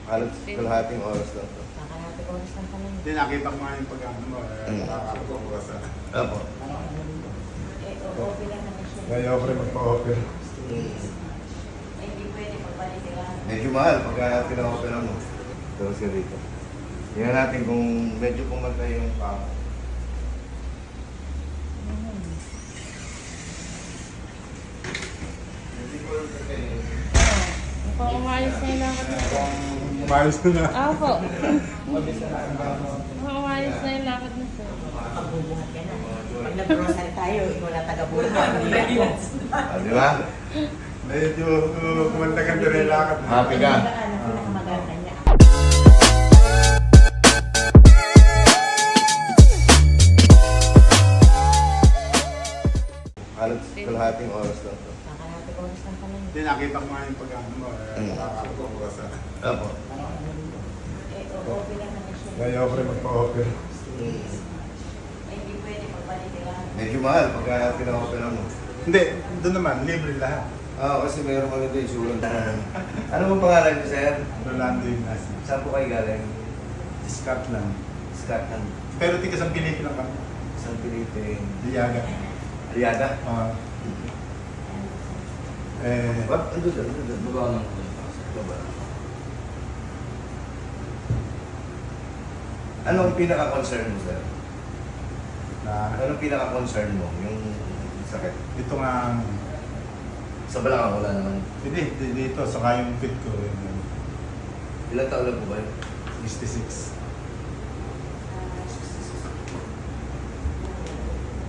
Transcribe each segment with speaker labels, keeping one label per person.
Speaker 1: Halos kalahating oras lang to.
Speaker 2: Kalahating oras lang kami.
Speaker 3: Hindi, nakita ko nga yung pag-ano mo. Nakakapag ko sa...
Speaker 1: Apo.
Speaker 2: O-offer lang naman siya.
Speaker 3: Kaya ako rin magpa-offer.
Speaker 2: Hindi pwede magbalikan.
Speaker 1: Medyo mahal pagka pina-opera mo. Tapos ka dito. Tingnan natin kung medyo pumantay yung kamo.
Speaker 4: Mukhang umayos na yung lakad na sir.
Speaker 3: Umayos ko na.
Speaker 4: Opo. Mukhang umayos na yung lakad na sir.
Speaker 2: Magbubuhat ka na. Pag nag-grocery tayo, ikaw na taga-buhat.
Speaker 1: Di ba?
Speaker 3: Medyo kumantagan ka rin lakad.
Speaker 1: Happy ka?
Speaker 2: Ano pinakamaganda niya?
Speaker 1: Halos kalahating oras lang to.
Speaker 2: Kalahating oras lang kami.
Speaker 3: Hindi, nakita ko nga yung pag-ano mo. Nakakapag ko sa...
Speaker 1: Apo.
Speaker 2: O-offer lang naman siya.
Speaker 3: Kaya ako rin magpa-offer.
Speaker 2: Hindi pwede magbalikan.
Speaker 1: Medyo mahal pagka pina-opera mo.
Speaker 3: Hindi, doon naman, libre lahat.
Speaker 1: Kasi mayroon kami ito insurance. Ano bang pangalan niyo, sir?
Speaker 3: Rolando Ignacio.
Speaker 1: Saan po kayo galing?
Speaker 3: Scotland.
Speaker 1: Scotland.
Speaker 3: Pero tikas ang Pilipi lang kami.
Speaker 1: San Felipe.
Speaker 3: Diyaga.
Speaker 1: Aliada? What? Ano doon? Baba lang po. Baba. Ano ang pinaka-concern mo, sir? Ano ang pinaka-concern mo? Yung sakit?
Speaker 3: Ito nga,
Speaker 1: Sa balakang wala naman.
Speaker 3: hindi, dito, saka yung fit ko.
Speaker 1: Ilang taon lang po ba yun?
Speaker 3: 66.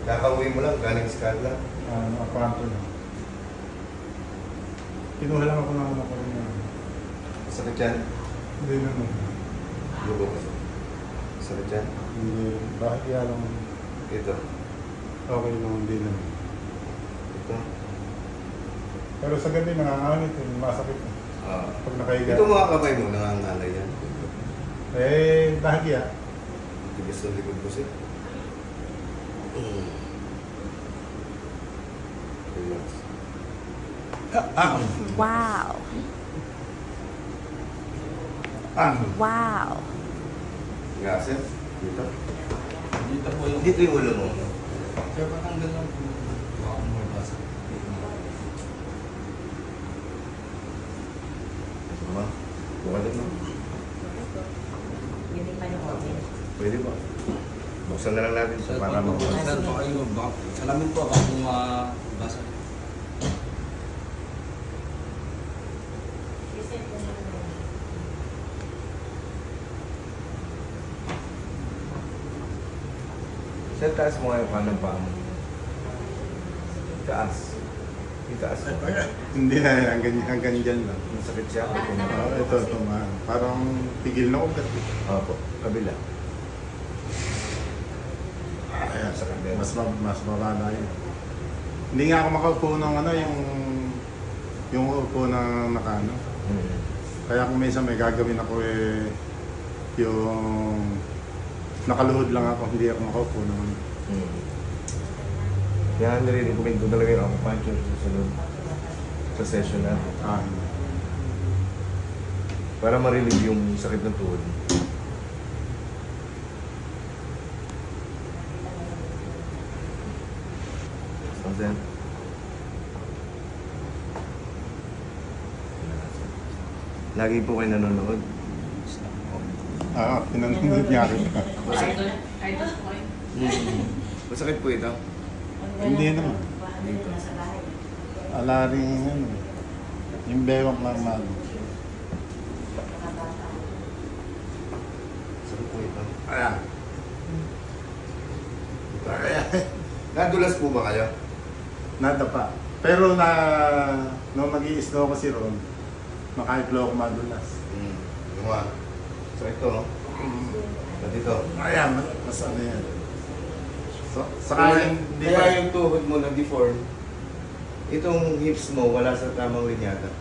Speaker 1: Kakauwi mo lang, galing Scotland.
Speaker 3: Nakapanto na. Kinuha lang ako ng ano ko rin.
Speaker 1: Sakit yan?
Speaker 3: Hindi naman.
Speaker 1: Lugo ka. Sakit yan?
Speaker 3: Hindi, bakit kaya lang
Speaker 1: Ito.
Speaker 3: okay lang, hindi naman.
Speaker 1: Ito.
Speaker 3: Pero sa gabi, nanganganit, masakit. Pag nakahiga.
Speaker 1: Ito mga kamay mo, nangangalay yan.
Speaker 3: Dahil kaya.
Speaker 1: Tigas sa likod mo siya. Relax.
Speaker 4: Wow. Wow.
Speaker 1: Nga, sir. Dito.
Speaker 5: Dito po yung...
Speaker 1: Dito yung ulo mo.
Speaker 5: Sir, patanggal lang po. Baka mo basa.
Speaker 1: Tama. Bukalit mo.
Speaker 2: Yun yung panahon.
Speaker 1: Pwede ba? Buksan na lang natin
Speaker 5: Sir,
Speaker 1: para mo.
Speaker 5: Sir, baka yun. Salamin po ako kung basa.
Speaker 1: Sir, taas mo ngayon kanang paa mo. Taas. Itaas mo.
Speaker 3: Hindi na, hanggang dyan lang.
Speaker 1: Masakit siya.
Speaker 3: Ito, parang tigil na ugat.
Speaker 1: Opo. Kabila.
Speaker 3: Ayan,
Speaker 1: Sakit din.
Speaker 3: mas mababa yun. Hindi nga ako makaupo ng ano, yung upo na nakano. Kaya kung minsan may gagawin ako yung nakaluhod lang ako, hindi ako makaupo naman.
Speaker 1: Kaya nire-recommend ko talaga yung acupuncture sa sunod sa session natin. Para ma-relieve yung sakit ng tuhod. Then, lagi po kayo nanonood.
Speaker 3: Pinanonood niya rin.
Speaker 1: Masakit po ito.
Speaker 3: Hindi naman. Ala rin ano, yung bewang normal.
Speaker 1: Sakit po ito.
Speaker 3: Ayan.
Speaker 1: Nadulas po ba kayo?
Speaker 3: Nada pa. Pero nung mag-i-snow kasi ron, maka-flow ako madulas.
Speaker 1: Yung mga. So ito, no? At ito.
Speaker 3: Ayan, mas ano yan. Saka hindi
Speaker 1: Kaya yung tuhod mo na-deform, itong hips mo wala sa tamang linyata.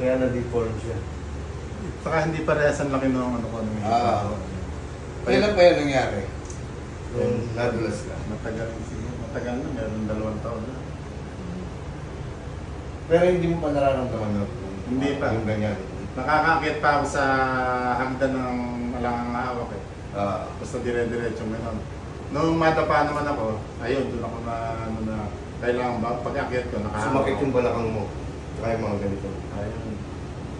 Speaker 1: Kaya na-deform siya.
Speaker 3: Saka hindi parehas ang laki ng ano ko.
Speaker 1: Kailan pa yan nangyari? Yung nadulas ka?
Speaker 3: Matagal na, meron 2 taon na.
Speaker 1: Pero hindi mo pa nararamdaman na
Speaker 3: Hindi pa.
Speaker 1: yung ganyan.
Speaker 3: Nakakakit pa ako sa hagdan ng malangang hawak eh.
Speaker 1: Ah,
Speaker 3: Basta dire-diretsong gano'n. Nung madapa naman ako, ayun, doon ako na kailangan ba, pag-akyat ko, nakahawak.
Speaker 1: sumakit yung balakang mo. Saka yung mga ganito.
Speaker 3: Ayun.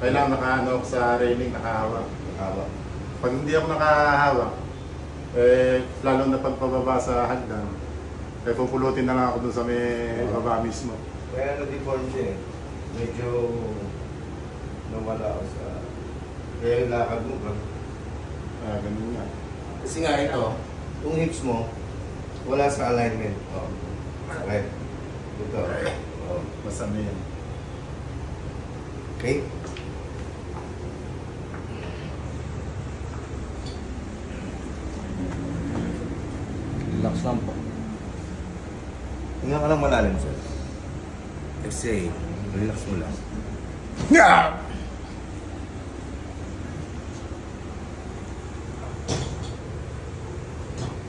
Speaker 3: Kailangan nakaano ako sa railing, nakahawak.
Speaker 1: Haba.
Speaker 3: Pag hindi ako nakahawak, lalo na pagpababa sa hagdan, pupulutin na lang ako doon sa may baba mismo.
Speaker 1: Kaya na-deform siya eh. Medyo nawala ako sa... Kaya yung lakad mo ba?
Speaker 3: Ganun nga.
Speaker 1: Kasi nga ito, yung hips mo, wala sa alignment. Oh. Right. Ito. Oh.
Speaker 3: Basta na yan.
Speaker 1: Okay?
Speaker 5: Relax lang po.
Speaker 1: Hinga ka lang malalim, sir. Exhale. Relax mo lang.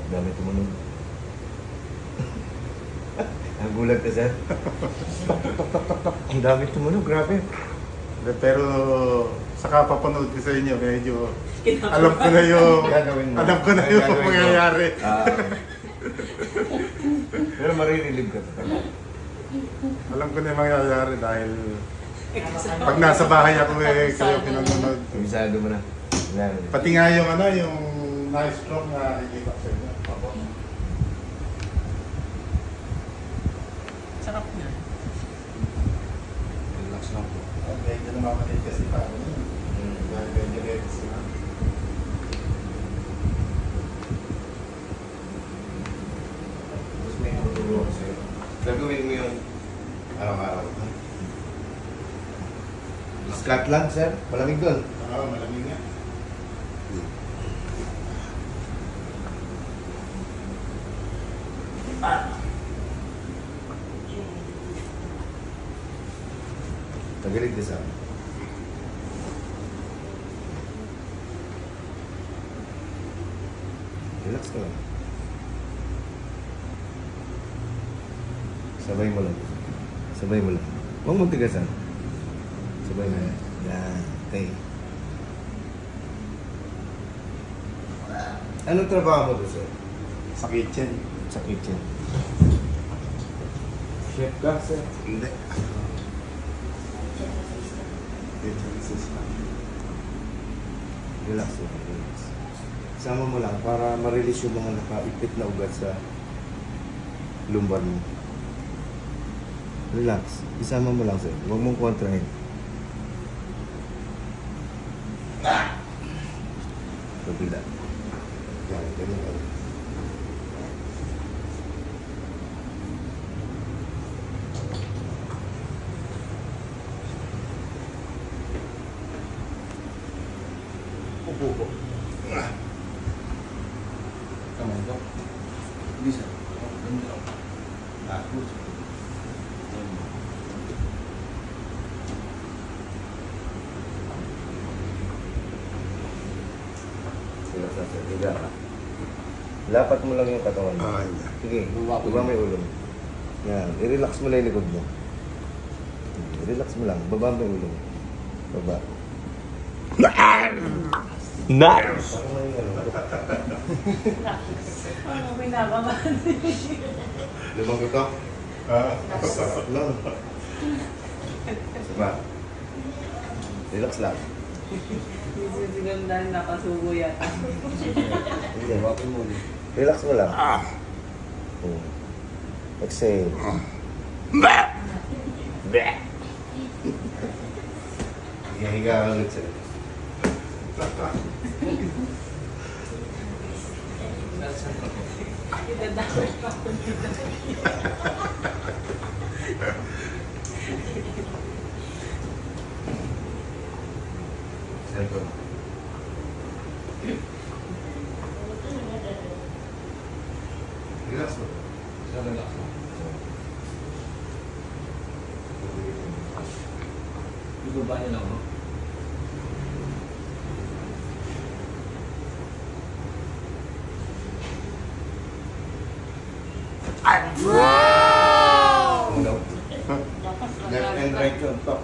Speaker 1: Dami tumunog. Nagulat ka, sir. Ang dami tumunog, grabe.
Speaker 3: Pero sa kapapanood ko sa inyo, medyo alam ko na yung
Speaker 1: Gagawin mo.
Speaker 3: alam ko na yung
Speaker 1: Gagawin mo.
Speaker 3: mangyayari.
Speaker 1: Pero marirelieve ka.
Speaker 3: Alam ko na yung mangyayari dahil pag nasa bahay ako kayo pinanonood.
Speaker 1: Kabisado mo na.
Speaker 3: Pati nga yung yung nice stroke na ikita ko sa inyo.
Speaker 2: Sarap niya.
Speaker 5: Relax lang po.
Speaker 3: Medyo namamanit kasi pa ako. Dahil medyo legs na.
Speaker 1: Tapos may tutulong ako sa'yo. Gagawin mo yun araw-araw. Scat lang, sir. Malamig doon.
Speaker 3: Oo, malamig nga.
Speaker 1: Tagilid din sa akin. Relax ka lang. Sabay mo lang. Sabay mo lang. Huwag mo tigasan. Sabay mo lang. Yan. Okay. Anong trabaho mo doon, sir?
Speaker 3: Sa kitchen.
Speaker 1: Sa kitchen. Chef ka, sir?
Speaker 3: Hindi. Kitchen assistant.
Speaker 1: Relax lang. Relax. Sama mo lang para ma-release yung mga nakaipit na ugat sa lumbar mo. Relax. Isama mo lang, sir. Huwag mong kontrahin. Kabila. Yan, ganun lang.
Speaker 3: Upo po.
Speaker 5: Kamay po. Hindi sir. Hindi lang. Good.
Speaker 1: Relax lang, sir. Higa ka. Lapat mo lang yung katawan mo. Sige,
Speaker 5: Baba ko
Speaker 1: baba mo
Speaker 5: yun.
Speaker 1: yung ulo mo. Yan, i-relax mo lang yung likod mo. I-relax mo lang, baba mo yung ulo mo. Baba.
Speaker 6: Nice!
Speaker 1: Parang may
Speaker 2: Ano binababan?
Speaker 1: Lumagot ka? Lang. Diba? Relax lang.
Speaker 2: Siguro dahil nakasubo yata.
Speaker 1: Hindi.
Speaker 5: Wapin mo ulit.
Speaker 1: Relax mo lang. Exhale. Higa ka ulit sir.
Speaker 2: Idadamay pa ako nito.
Speaker 1: Cellphone. Relax mo.
Speaker 5: Sir, relax lang. Ibaba niyo lang, no?
Speaker 1: Left and right on top.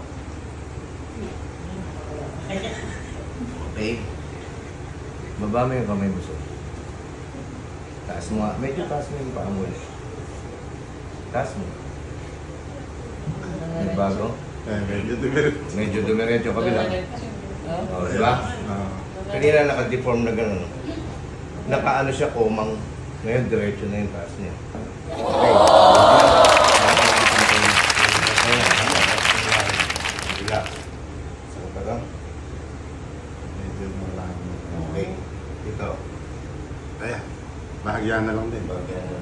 Speaker 1: Okay. Baba mo yung kamay mo, sir. Taas mo nga. Medyo taas mo yung paa mo. Taas mo. May bago?
Speaker 3: Medyo dumirit.
Speaker 1: Medyo dumiretso yung kabila. O, diba? Kanina naka-deform na gano'n. Naka-ano siya, komang. Ngayon, diretso na yung taas niya. Okay. Relax. Sakot ka lang.
Speaker 3: Medyo malaki.
Speaker 1: Okay. Ito.
Speaker 3: Kaya, bahagyan na lang din.
Speaker 1: Bagay na.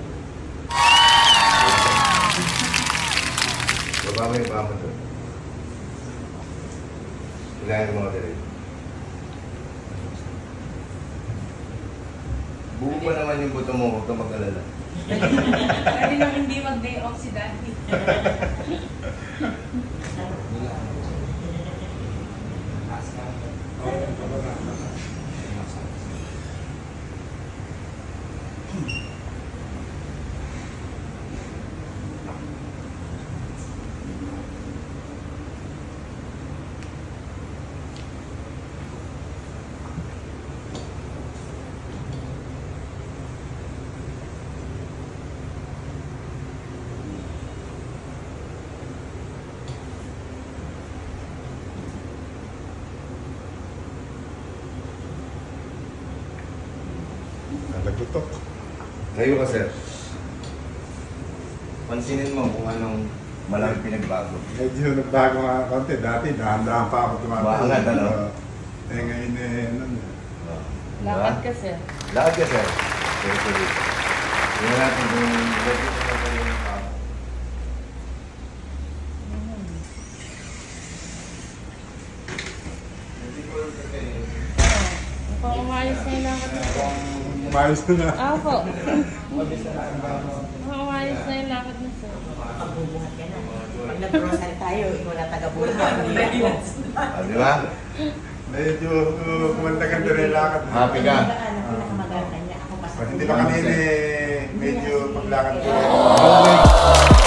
Speaker 1: Baba mo yung paa mo doon. Ilayan mo ka rin. Buo pa naman yung buto mo, huwag ka mag-alala.
Speaker 4: Pwede lang hindi mag-deoxidant.
Speaker 3: Nalagutok.
Speaker 1: Tayo ka, sir. Pansinin mo kung anong malang pinagbago.
Speaker 3: Medyo nagbago nga konti. Dati, dahan-dahan pa ako tumatay.
Speaker 1: Maangat, ano?
Speaker 3: Ngayon
Speaker 4: Lakad ka, sir.
Speaker 1: Lakad ka, sir. Carefully. Tingnan natin kung bakit na tayo yung paa. Hindi ko alam kasi.
Speaker 4: Mukhang umayos na yung lakad na, sir.
Speaker 3: Umayos na na.
Speaker 4: Opo. Mukhang umayos na yung lakad na, sir.
Speaker 2: Makapagbubuhat ka na. Pag nag-grocery tayo, ikaw na taga-buhat.
Speaker 1: Di ba?
Speaker 3: Medyo kumanda-ganda rin lakad.
Speaker 1: Happy ka?
Speaker 2: Pinakamaganda niya. Ako pa sa
Speaker 3: Hindi pa kanina medyo paglakad ko.
Speaker 1: Okay.